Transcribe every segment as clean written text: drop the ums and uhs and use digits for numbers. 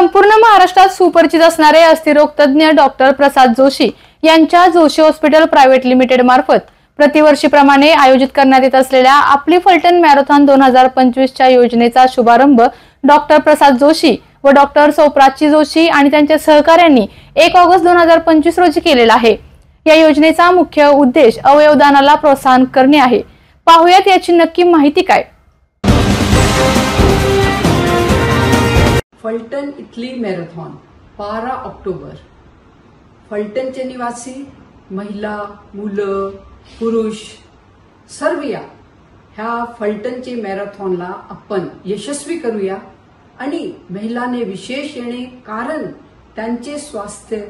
संपूर्ण महाराष्ट्रात सुपरिचित असणारे अस्थिरोग तज्ञ डॉक्टर प्रसाद जोशी यांच्या जोशी हॉस्पिटल प्रायव्हेट लिमिटेड मार्फत प्रतिवर्षीप्रमाणे आयोजित करण्यात येत असलेल्या आपली फलटण मॅरेथॉन 2025 च्या योजनेचा शुभारंभ डॉक्टर प्रसाद जोशी व डॉक्टर सौप्राची जोशी आणि त्यांच्या सहकाऱ्यांनी 1 ऑगस्ट 2025 रोजी केलेला आहे। या योजनेचा मुख्य उद्देश अवयवदानाला प्रोत्साहन करणे आहे। पाहूयात याची नक्की माहिती काय। फलटण इथली मॅरेथॉन 12 ऑक्टोबर। फलटणचे निवासी महिला, मुलं, पुरुष सर्व या ह्या फलटणचे मॅरेथॉनला आपण यशस्वी करूया। आणि महिलांनी विशेष येणे कारण त्यांचे स्वास्थ्य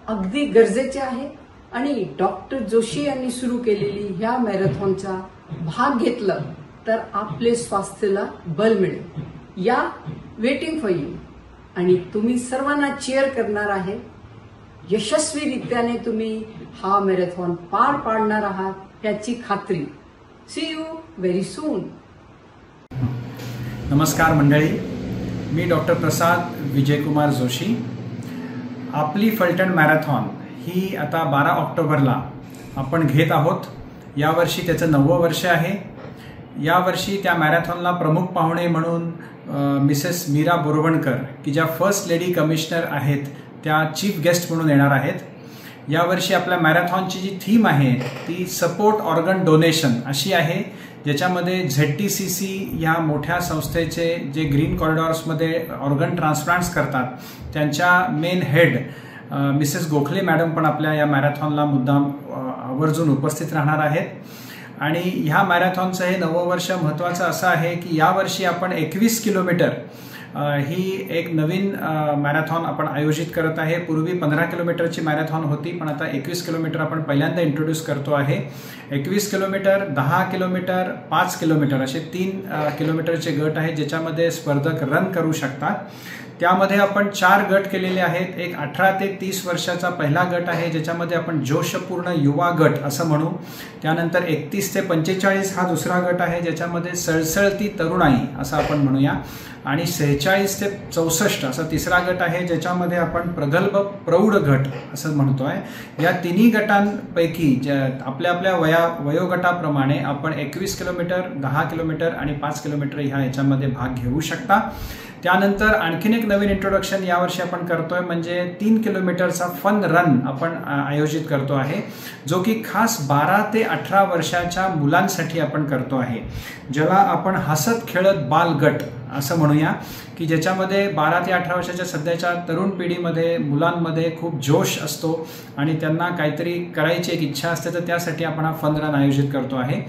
अगदी गरजेचे आहे आणि डॉक्टर जोशी यांनी सुरू केलेली ह्या मॅरेथॉनचा भाग घेतला तर आपले स्वास्थ्याला बल मिळेल। या वेटिंग फॉर यू आणि तुम्ही सर्वांना चीअर करणार आहे। यशस्वीरित्याने तुम्ही हा मॅरेथॉन पार पाडणार आहात याची खात्री। See you very soon. नमस्कार मंडळी, मी डॉक्टर प्रसाद विजयकुमार जोशी। आपली फलटण मॅरेथॉन ही आता 12 ऑक्टोबरला आपण घेत आहोत। यावर्षी त्याचं 9वं वर्ष आहे। यावर्षी त्या मॅरेथॉनला प्रमुख पाहुणे म्हणून मिसेस मीरा बोरवणकर की ज्या फर्स्ट लेडी कमिशनर आहेत त्या चीफ गेस्ट म्हणून येणार आहेत। यावर्षी आपल्या मॅरेथॉनची जी थीम आहे ती सपोर्ट ऑर्गन डोनेशन अशी आहे, ज्याच्यामध्ये ZTCC या मोठ्या संस्थेचे जे ग्रीन कॉरिडॉर्समध्ये ऑर्गन ट्रान्सप्लांट्स करतात त्यांच्या main head Mrs Gokhale madam पण आपल्या या मॅरेथॉनला मुद्दाम आवर्जून उपस्थित राहणार आहेत। आणि ह्या मॅरेथॉनचं हे 9वं वर्ष महत्त्वाचं असं आहे की यावर्षी आपण 21 किलोमीटर ही एक नवीन मॅरेथॉन आपण आयोजित करत आहे। पूर्वी 15 किलोमीटरची मॅरेथॉन होती, पण आता 21 किलोमीटर आपण पहिल्यांदा इंट्रोड्यूस करतो आहे। 21 किलोमीटर, 10 किलोमीटर, 5 किलोमीटर असे 3 किलोमीटरचे गट आहेत ज्याच्यामध्ये स्पर्धक रन करू शकतात। त्यामध्ये आपण 4 गट केलेले आहेत। एक 18 ते 30 वर्षाचा पहिला गट आहे ज्याच्यामध्ये आपण जोशपूर्ण युवा गट असं म्हणू। त्यानंतर 31 ते 45 हा दुसरा गट आहे ज्याच्यामध्ये सळसळती तरुणाई असं आपण म्हणूया। आणि 46 ते 64 असा तिसरा गट आहे ज्याच्यामध्ये आपण प्रगल्भ प्रौढ गट असं म्हणतोय। या तिन्ही गटांपैकी आपल्या आपल्या वयोगटाप्रमाणे आपण 21 किलोमीटर, 10 किलोमीटर आणि 5 किलोमीटर ह्या याच्यामध्ये भाग घेऊ शकता। त्यानंतर आणखीन एक नवीन इंट्रोडक्शन यावर्षी आपण करतोय म्हणजे 3 किलोमीटरचा फन रन आपण आयोजित करतो आहे, जो की खास 12 ते 18 वर्षाच्या मुलांसाठी आपण करतो आहे, ज्याला आपण हसत खेळत बाल गट असं म्हणूया। की ज्याच्यामध्ये 12 ते 18 वर्षाच्या सध्याच्या तरुण पिढीमध्ये मुलांमध्ये खूप जोश असतो आणि त्यांना काहीतरी करायची एक इच्छा असते, तर त्यासाठी आपण हा फन रन आयोजित करतो आहे।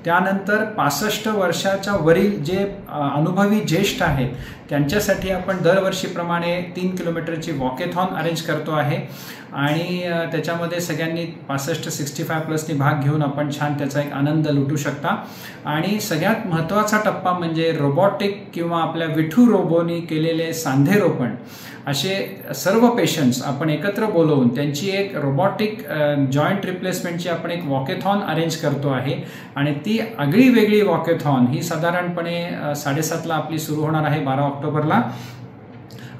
त्यानंतर 65 वर्षाच्या वरील जे अनुभवी ज्येष्ठ आहेत त्यांच्यासाठी आपण दरवर्षीप्रमाणे 3 किलोमीटरची वॉकेथॉन अरेंज करतो आहे आणि त्याच्यामध्ये सगळ्यांनी 65-65+ भाग घेऊन आपण छान त्याचा एक आनंद लुटू शकता। आणि सगळ्यात महत्त्वाचा टप्पा म्हणजे रोबोटिक किंवा आपल्या विठू रोबोनी केलेले सांधेरोपण असे सर्व पेशंट्स आपण एकत्र बोलवून त्यांची एक रोबोटिक जॉईंट रिप्लेसमेंटची आपण एक वॉकेथॉन अरेंज करतो आहे। आणि ती आगळी वेगळी वॉकेथॉन ही साधारणपणे 7:30ला आपली सुरू होणार आहे 12 ऑक्टोबरला।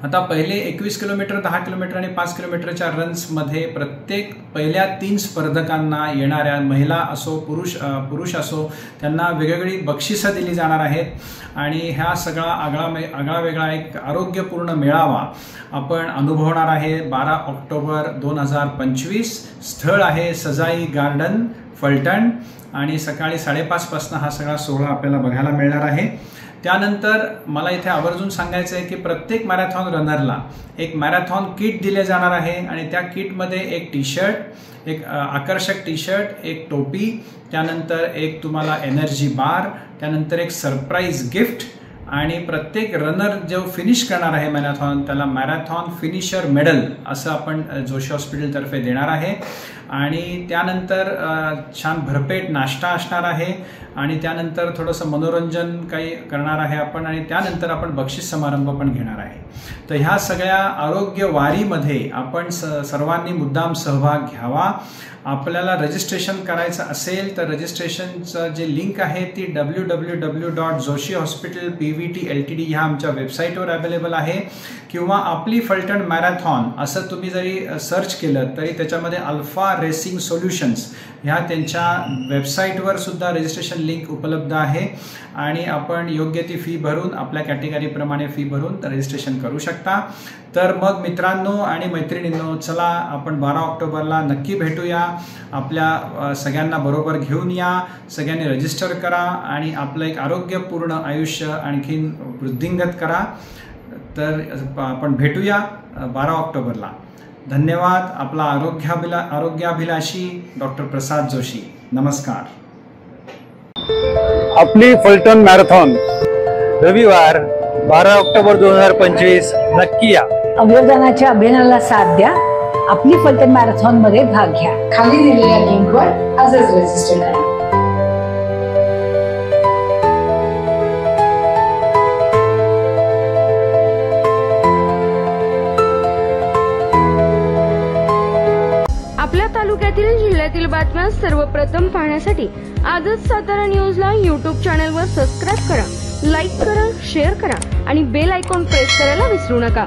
आता पहिले 21 किलोमीटर, 10 किलोमीटर आणि 5 किलोमीटरच्या रन्समध्ये प्रत्येक पहिल्या 3 स्पर्धकांना येणाऱ्या महिला असो पुरुष असो त्यांना वेगवेगळी बक्षिसं दिली जाणार आहेत। आणि ह्या सगळा आगळा वेगळा एक आरोग्यपूर्ण मेळावा आपण अनुभवणार आहे 12 ऑक्टोबर 2025। स्थळ आहे सजाई गार्डन फलटण आणि सकाळी 5:30 पासून हा सगळा सोहळा आपल्याला बघायला मिळणार आहे। त्यानंतर मला इथे आवर्जून सांगायचं आहे की प्रत्येक मॅरेथॉन रनरला एक मॅरेथॉन किट दिले जाणार आहे आणि त्या किटमध्ये एक टी-शर्ट, एक आकर्षक टी-शर्ट, एक टोपी, त्यानंतर एक तुम्हाला एनर्जी बार, त्यानंतर एक सरप्राईज गिफ्ट आणि प्रत्येक रनर जो फिनिश करणार आहे मॅरेथॉन त्याला मॅरेथॉन फिनिशर मेडल असं आपण जोशी हॉस्पिटलतर्फे देणार आहे। आणि त्यानंतर छान भरपेट नाश्ता असणार आहे आणि त्यानंतर थोडंसं मनोरंजन काही करणार आहे आपण आणि त्यानंतर आपण बक्षीस समारंभ पण घेणार आहे. तर ह्या सगळ्या आरोग्य वारीमध्ये आपण सर्वांनी मुद्दाम सहभाग घ्यावा. आपल्याला रजिस्ट्रेशन करायचं असेल तर रजिस्ट्रेशनचं जे लिंक आहे ती www.joshi-hospital-pvt-ltd ह्या आमच्या वेबसाईटवर अवेलेबल आहे किंवा आपली फलटण मॅरेथॉन असं तुम्ही जरी सर्च केलं तरी त्याच्यामध्ये अल्फा रेसिंग सोल्युशन्स ह्या त्यांच्या वेबसाईटवर सुद्धा रजिस्ट्रेशन लिंक उपलब्ध आहे आणि आपण योग्य ती फी भरून आपल्या कॅटेगरीप्रमाणे फी भरून रजिस्ट्रेशन करू शकता. तर मग मित्रांनो आणि मैत्रिणींनो, चला आपण 12 ऑक्टोबरला नक्की भेटूया. आपल्या सगळ्यांना बरोबर घेऊन या, सगळ्यांनी रजिस्टर करा आणि आपलं एक आरोग्यपूर्ण आयुष्य आणखीन वृद्धिंगत करा. तर आपण भेटूया 12 ऑक्टोबरला. धन्यवाद. आपला आरोग्याभिलाषी डॉक्टर प्रसाद जोशी. नमस्कार. आपली फलटण मॅरेथॉन रविवार 12 ऑक्टोबर 2025 नक्की या. अवयवदानाच्या अभियानाला साथ द्या. आपली फलटण मॅरेथॉन मध्ये भाग घ्या. खाली दिलेल्या लिंकवर आजच रजिस्टर करा. आपल्या तालुक्यातील जिल्ह्यातील बातम्या सर्वप्रथम पाहण्यासाठी आजच सातारा न्यूजला YouTube चॅनलवर सबस्क्राईब करा, लाईक करा, शेअर करा आणि बेल आयकॉन प्रेस करायला विसरू नका.